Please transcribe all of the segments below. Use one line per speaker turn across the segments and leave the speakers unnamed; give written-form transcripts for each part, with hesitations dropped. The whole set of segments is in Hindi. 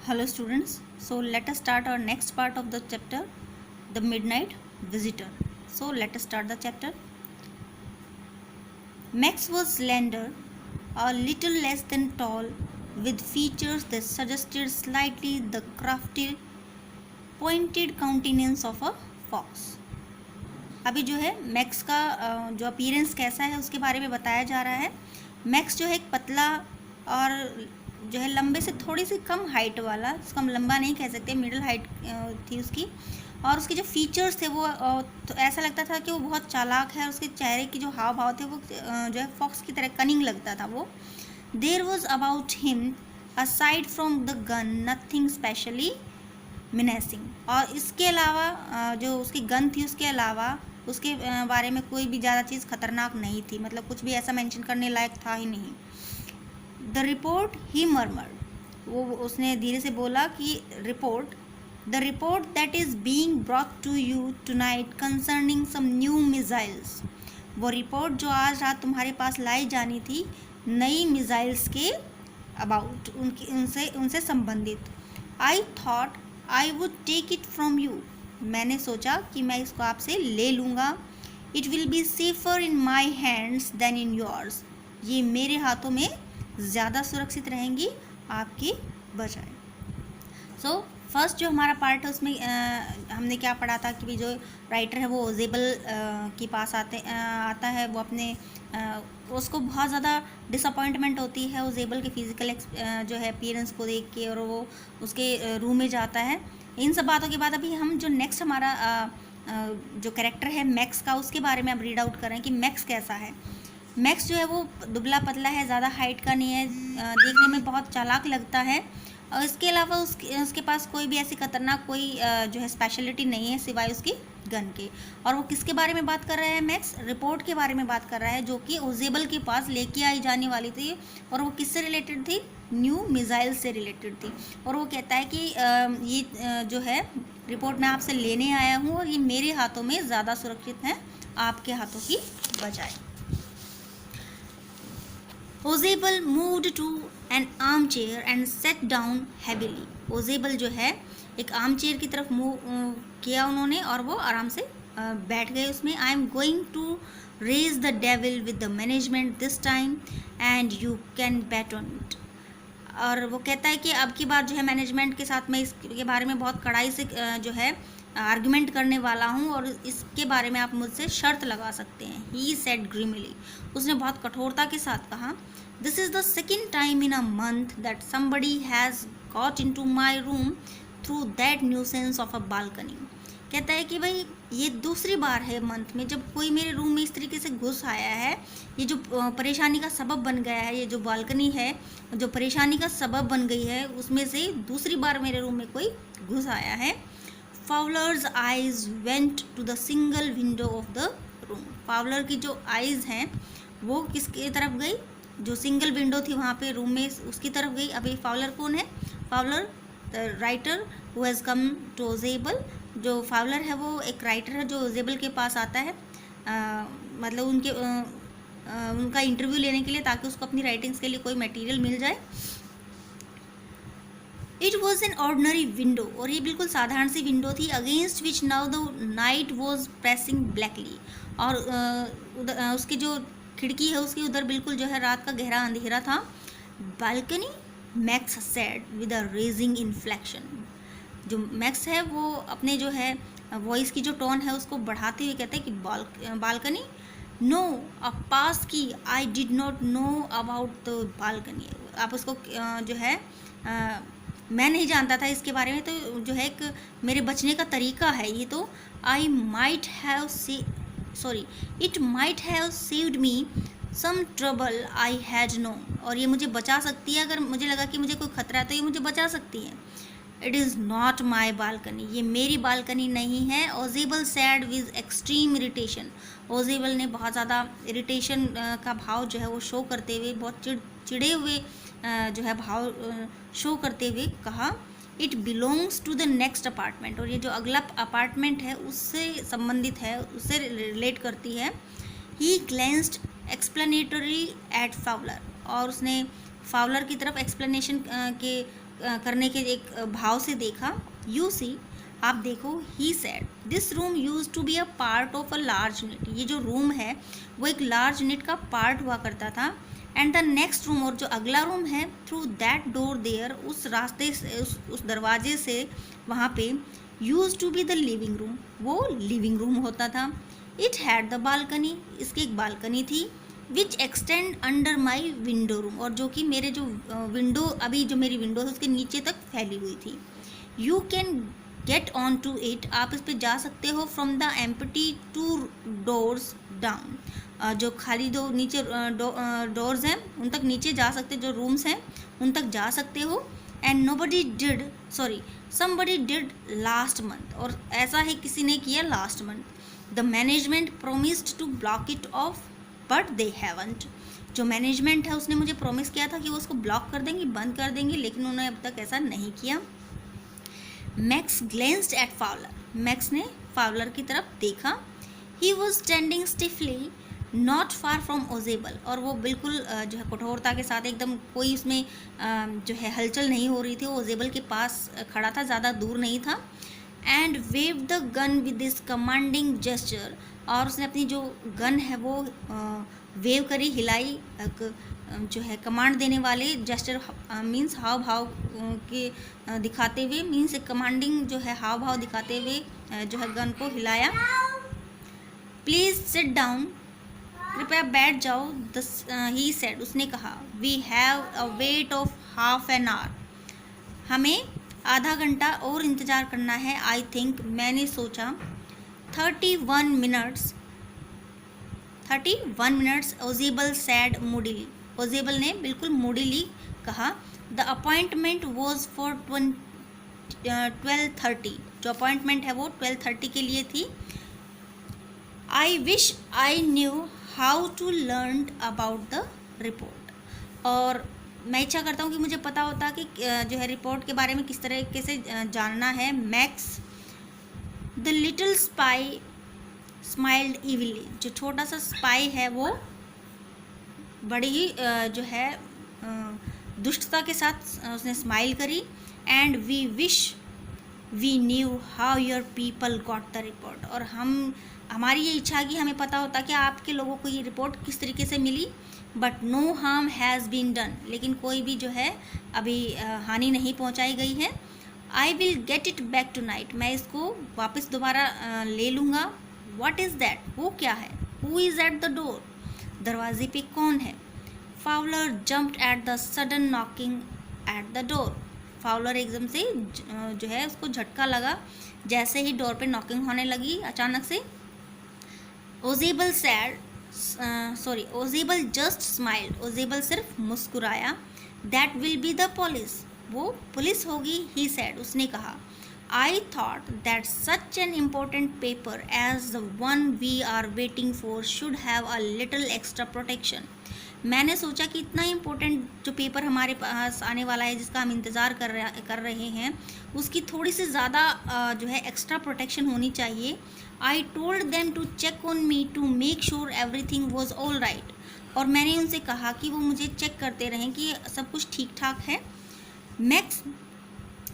Hello students, so let us start our next part of the chapter, the midnight visitor. So let us start the chapter. Max was slender, a little less than tall, with features that suggested slightly the crafty, pointed countenance of a fox. अभी जो है मैक्स का जो अपीयरेंस कैसा है उसके बारे में बताया जा रहा है। मैक्स जो है एक पतला और जो है लंबे से थोड़ी सी कम हाइट वाला, उसको हम लंबा नहीं कह सकते, मिडिल हाइट थी उसकी। और उसके जो फीचर्स थे वो तो ऐसा लगता था कि वो बहुत चालाक है, और उसके चेहरे की जो हाव भाव थे वो जो है फॉक्स की तरह कनिंग लगता था वो। There was about him aside from the gun nothing specially menacing. और इसके अलावा जो उसकी गन थी उसके अलावा उसके बारे में कोई भी ज़्यादा चीज़ खतरनाक नहीं थी, मतलब कुछ भी ऐसा मेंशन करने लायक था ही नहीं। द रिपोर्ट ही मर्मर्ड, वो उसने धीरे से बोला कि report, the report that is being brought to you tonight concerning some new missiles. वो रिपोर्ट जो आज रात तुम्हारे पास लाई जानी थी नई मिसाइल्स के अबाउट, उनसे संबंधित। I thought I would take it from you, मैंने सोचा कि मैं इसको आपसे ले लूँगा। It will be safer in my hands then in yours, ये मेरे हाथों में ज़्यादा सुरक्षित रहेंगी आपकी बजाय। सो फर्स्ट जो हमारा पार्ट है उसमें हमने क्या पढ़ा था कि जो राइटर है वो ओजेबल के पास आता है। वो अपने उसको बहुत ज़्यादा डिसअपॉइंटमेंट होती है ओजेबल के फिज़िकल जो है अपीयरेंस को देख के, और वो उसके रूम में जाता है। इन सब बातों के बाद अभी हम जो नेक्स्ट हमारा जो कैरेक्टर है मैक्स का, उसके बारे में अब रीड आउट करें कि मैक्स कैसा है। मैक्स जो है वो दुबला पतला है, ज़्यादा हाइट का नहीं है, देखने में बहुत चालाक लगता है। और इसके अलावा उसके पास कोई भी ऐसी खतरनाक कोई जो है स्पेशलिटी नहीं है सिवाय उसकी गन के। और वो किसके बारे में बात कर रहा है मैक्स? रिपोर्ट के बारे में बात कर रहा है जो कि ओजेबल के पास लेके आई जाने वाली थी, और वो किससे रिलेटेड थी? न्यू मिसाइल से रिलेटेड थी। और वो कहता है कि ये जो है रिपोर्ट मैं आपसे लेने आया हूँ और ये मेरे हाथों में ज़्यादा सुरक्षित है आपके हाथों की बजाय। Ojebal moved to an armchair and sat down heavily. Ojebal जो है एक आर्म चेयर की तरफ मूव किया उन्होंने और वो आराम से बैठ गए उसमें। I am going to raise the devil with the management this time and you can bet on it. और वो कहता है कि अब की बार जो है मैनेजमेंट के साथ मैं इसके बारे में बहुत कड़ाई से जो है आर्गुमेंट करने वाला हूँ, और इसके बारे में आप मुझसे शर्त लगा सकते हैं। ही सेड ग्रीमली, उसने बहुत कठोरता के साथ कहा। This is the second time in a month that somebody has got in to my room through that nuisance of a balcony. कहता है कि भाई ये दूसरी बार है मंथ में जब कोई मेरे रूम में इस तरीके से घुस आया है। ये जो परेशानी का सबब बन गया है, ये जो बालकनी है जो परेशानी का सबब बन गई है, उसमें से दूसरी बार मेरे रूम में कोई घुस आया है। Fowler's eyes went to the single window of the room. Fowler की जो आइज़ हैं वो किसकी तरफ गई? जो सिंगल विंडो थी वहाँ पे रूम में उसकी तरफ गई। अभी फाउलर कौन है? Fowler the writer who has come to Ojebal. जो फाउलर है वो एक राइटर है जो ओजेबल के पास आता है, मतलब उनका इंटरव्यू लेने के लिए, ताकि उसको अपनी राइटिंग्स के लिए कोई मटेरियल मिल जाए। It was an ordinary window, और ये बिल्कुल साधारण सी विंडो थी। Against which now the night was pressing blackly, और उसकी जो खिड़की है उसके उधर बिल्कुल जो है रात का गहरा अंधेरा था। Balcony, max said with a raising inflection. जो मैक्स है वो अपने जो है वॉइस की जो टोन है उसको बढ़ाते हुए कहते हैं कि बालकनी, नो अ पास की, I did not know about the balcony. आप उसको जो है मैं नहीं जानता था इसके बारे में, तो जो है एक मेरे बचने का तरीका है ये। तो I might have sorry it might have saved me some trouble I had no. और ये मुझे बचा सकती है, अगर मुझे लगा कि मुझे कोई खतरा है तो ये मुझे बचा सकती है। It is not my balcony, ये मेरी बालकनी नहीं है। ओजेबल सैड विद एक्सट्रीम इरिटेशन। ओजेबल ने बहुत ज़्यादा इरिटेशन का भाव जो है वो शो करते हुए, बहुत चिड़े हुए जो है भाव शो करते हुए कहा, it belongs to the next apartment. और ये जो अगला अपार्टमेंट है उससे संबंधित है, उससे रिलेट करती है। ही ग्लेंस्ड एक्सप्लेनेटरी एट फाउलर, और उसने फाउलर की तरफ एक्सप्लेनेशन के करने के एक भाव से देखा। यू सी, आप देखो, he said this room used to be a part of a large unit. ये जो रूम है वो एक लार्ज यूनिट का पार्ट हुआ करता था। एंड द नेक्स्ट रूम, और जो अगला रूम है, थ्रू दैट डोर देयर, उस रास्ते से, उस दरवाजे से वहाँ पे, used to be the living room, वो लिविंग रूम होता था। इट हैड द बालकनी, इसकी एक बालकनी थी, which extend under my window room, और जो कि मेरे जो विंडो, अभी जो मेरी विंडो है उसके नीचे तक फैली हुई थी। You can get on to it, आप इस पर जा सकते हो, from the empty two doors down, जो खाली दो नीचे डोर्स हैं उन तक नीचे जा सकते, जो रूम्स हैं उन तक जा सकते हो। And nobody did, sorry, somebody did last month, और ऐसा ही किसी ने किया last month. The management promised to block it off but they haven't, जो मैनेजमेंट है उसने मुझे प्रॉमिस किया था कि वो उसको ब्लॉक कर देंगे, बंद कर देंगे, लेकिन उन्होंने अब तक ऐसा नहीं किया। Max glanced at Fowler, Max ने फाउलर की तरफ देखा। He was standing stiffly not far from Ojebal, और वो बिल्कुल जो है कठोरता के साथ, एकदम कोई उसमें जो है हलचल नहीं हो रही थी, वो ओजेबल के पास खड़ा था, ज़्यादा दूर नहीं था। And wave the gun with this commanding gesture, और उसने अपनी जो गन है वो वेव करी, हिलाई, जो है कमांड देने वाले जेस्चर, मीन्स हाव भाव के दिखाते हुए, मीन्स कमांडिंग जो है हाव भाव दिखाते हुए जो है गन को हिलाया। प्लीज़ सिट डाउन, कृपया बैठ जाओ, ही सेड, उसने कहा। We have a wait of half an hour, हमें आधा घंटा और इंतज़ार करना है। आई थिंक, मैंने सोचा। 31 मिनट्स, ओजेबल सैड मूडीली, ओजेबल ने बिल्कुल मूडीली कहा। द अपॉइंटमेंट वॉज फॉर 12:30, जो अपॉइंटमेंट है वो 12:30 के लिए थी। I wish I knew how to learn about the report, और मैं इच्छा करता हूँ कि मुझे पता होता कि जो है रिपोर्ट के बारे में किस तरीके से जानना है। Max, the little spy smiled evilly, जो छोटा सा स्पाई है वो बड़ी ही जो है दुष्टता के साथ उसने स्माइल करी। And we wish we knew how your people got the report, और हमारी ये इच्छा कि हमें पता होता कि आपके लोगों को ये रिपोर्ट किस तरीके से मिली। But no harm has been done, लेकिन कोई भी जो है अभी हानि नहीं पहुंचाई गई है। I will get it back tonight, मैं इसको वापस दोबारा ले लूँगा। व्हाट इज़ दैट, वो क्या है। Who is eight the door, दरवाजे पे कौन है। Fowler jumped at the sudden knocking at the door, Fowler एकदम से जो है उसको झटका लगा जैसे ही डोर पे नॉकिंग होने लगी अचानक से। Ojable said, Ojable just smiled, Ojable सिर्फ मुस्कुराया। That will be the police, वो पुलिस होगी। ही सैड, उसने कहा। I thought that such an important paper as the one we are waiting for should have a little extra protection, मैंने सोचा कि इतना इम्पोर्टेंट जो पेपर हमारे पास आने वाला है, जिसका हम इंतज़ार कर रहे हैं, उसकी थोड़ी सी ज़्यादा जो है एक्स्ट्रा प्रोटेक्शन होनी चाहिए। I told them to check on me to make sure everything was all right, और मैंने उनसे कहा कि वो मुझे चेक करते रहें कि सब कुछ ठीक ठाक है। Max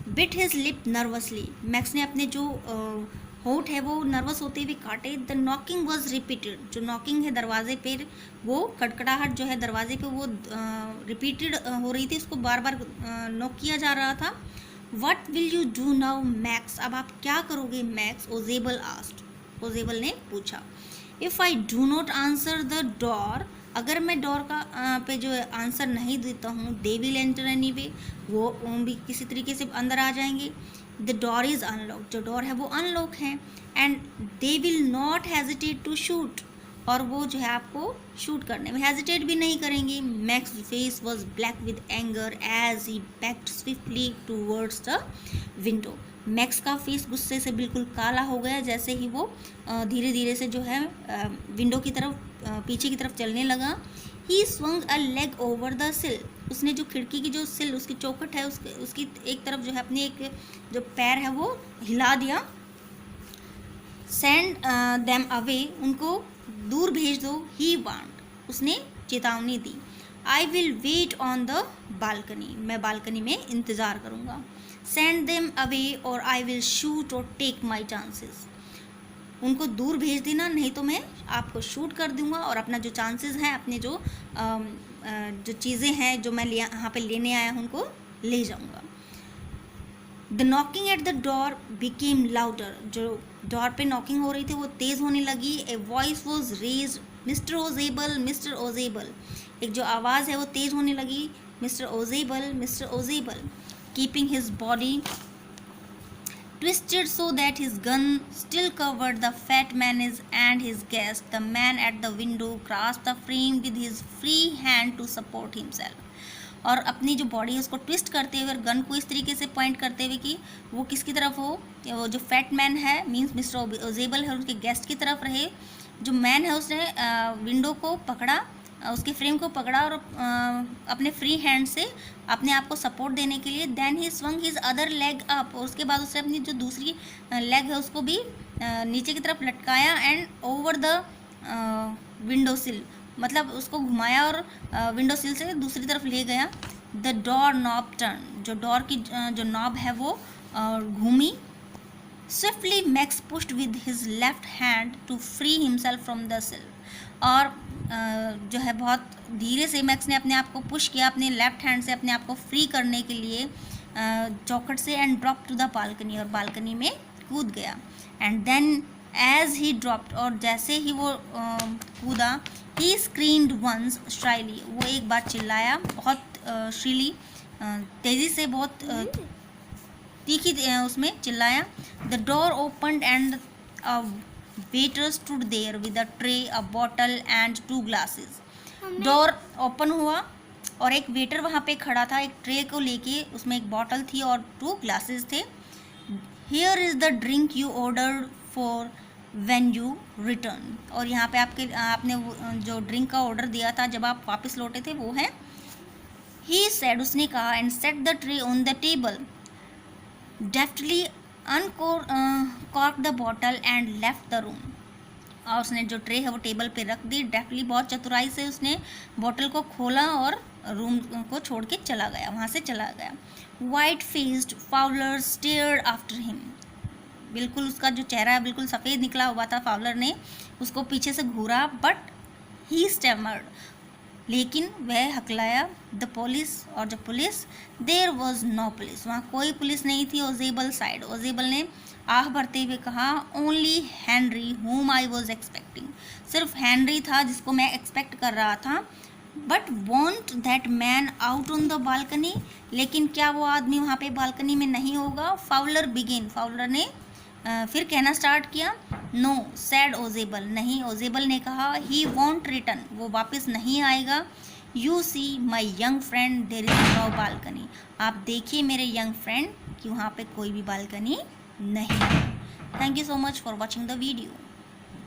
bit his lip nervously, max ने अपने जो होठ है वो नर्वस होते हुए काटे। द नॉकिंग वॉज रिपीटेड, जो नॉकिंग है दरवाजे पे, वो कड़कड़ाहट जो है दरवाजे पे वो रिपीटेड हो रही थी, उसको बार बार नॉक किया जा रहा था। What will you do now max, अब आप क्या करोगे मैक्स, ओजेबल आस्क्ड, ओजेबल ने पूछा। If I do not answer the door, अगर मैं डोर का पे जो आंसर नहीं देता हूँ, they will enter anyway, वो भी किसी तरीके से अंदर आ जाएंगे। द डोर इज़ अनलॉक, जो डोर है वो अनलॉक है। And they will not hesitate to shoot, और वो जो है आपको शूट करने में हेजिटेट भी नहीं करेंगे। Max face was black with anger as he backed swiftly towards the window, Max का फेस गुस्से से बिल्कुल काला हो गया जैसे ही वो धीरे धीरे से जो है विंडो की तरफ पीछे की तरफ चलने लगा। ही swung a leg over the सिल, उसने जो खिड़की की जो सिल उसकी चौखट है उसकी एक तरफ जो है अपनी एक जो पैर है वो हिला दिया। सेंड देम अवे, उनको दूर भेज दो। ही वांट, उसने चेतावनी दी। I will wait on the balcony, मैं बालकनी में इंतज़ार करूँगा. सेंड देम अवे और आई विल शूट और टेक माई चांसेस, उनको दूर भेज देना, नहीं तो मैं आपको शूट कर दूंगा और अपना जो चांसेस हैं, अपने जो चीज़ें हैं जो मैं यहाँ पे लेने आया हूँ उनको ले जाऊँगा. The knocking at the door became louder, जो डोर पे नॉकिंग हो रही थी वो तेज़ होने लगी. A voice was raised, Mr Ojebal, Mr Ojebal, एक जो आवाज़ है वो तेज़ होने लगी, Mr Ojebal, Mr Ojebal. Keeping his body twisted so that his gun still covered the fat man and his guest. The man at the window grasped the frame with his free hand to support himself. और अपनी जो बॉडी है उसको ट्विस्ट करते हुए, गन को इस तरीके से पॉइंट करते हुए कि वो किसकी तरफ हो, वो जो फैट मैन है मीन्स मिस्टर ओजेबल है उनके गेस्ट की तरफ रहे. जो मैन है उसने विंडो को पकड़ा, उसके फ्रेम को पकड़ा और अपने फ्री हैंड से अपने आप को सपोर्ट देने के लिए. Then he swung his other leg up, और उसके बाद उसने अपनी जो दूसरी लेग है उसको भी नीचे की तरफ लटकाया. एंड ओवर द विंडो सिल, मतलब उसको घुमाया और विंडो सिल से दूसरी तरफ ले गया. द डोर नॉब टर्न, जो डोर की जो नॉब है वो घूमी. Swiftly Max pushed with his left hand to free himself from the sill, और जो है बहुत धीरे से मैक्स ने अपने आप को पुश किया अपने लेफ्ट हैंड से अपने आप को फ्री करने के लिए चौखट से. And drop to the balcony, और बालकनी में कूद गया. And then as he dropped, और जैसे ही वो कूदा, ही स्क्रीम्ड वंस श्राइली, वो एक बार चिल्लाया बहुत श्रीली, तेज़ी से बहुत तीखी उसमें चिल्लाया. The door opened and waiter stood there with a tray, a bottle and 2 glasses. Door open हुआ और एक वेटर वहाँ पे खड़ा था, एक ट्रे को लेके, उसमें एक बॉटल थी और 2 ग्लासेस थे. Here is the drink you ordered for when you return, और यहाँ पे आपने जो ड्रिंक का ऑर्डर दिया था जब आप वापस लौटे थे वो है. He said, उसने कहा, and set the tray on the table, deftly uncorked the bottle and left the room. और उसने जो ट्रे है वो टेबल पे रख दी. डेफ्टली, बहुत चतुराई से उसने बॉटल को खोला और रूम को छोड़ के चला गया, वहाँ से चला गया. White faced Fowler stared after him, बिल्कुल उसका जो चेहरा है बिल्कुल सफ़ेद निकला हुआ था. फाउलर ने उसको पीछे से घूरा, बट ही स्टैमर्ड, लेकिन वह हकलाया. द पुलिस, और जो police, there was no police, वहाँ कोई पुलिस नहीं थी. ओजेबल साइड, ओजेबल ने आह भरते हुए कहा, only Henry home I was expecting, सिर्फ हैनरी था जिसको मैं एक्सपेक्ट कर रहा था. But want that man out on the balcony, लेकिन क्या वो आदमी वहाँ पे बालकनी में नहीं होगा. फाउलर बिगेन, फाउलर ने फिर कहना स्टार्ट किया. नो सैड ओजेबल, नहीं, ओजेबल ने कहा. ही वॉन्ट रिटर्न, वो वापस नहीं आएगा. You see my young friend there is no balcony, आप देखिए मेरे यंग फ्रेंड कि वहाँ पे कोई भी बालकनी नहीं है. Thank you so much for watching the video.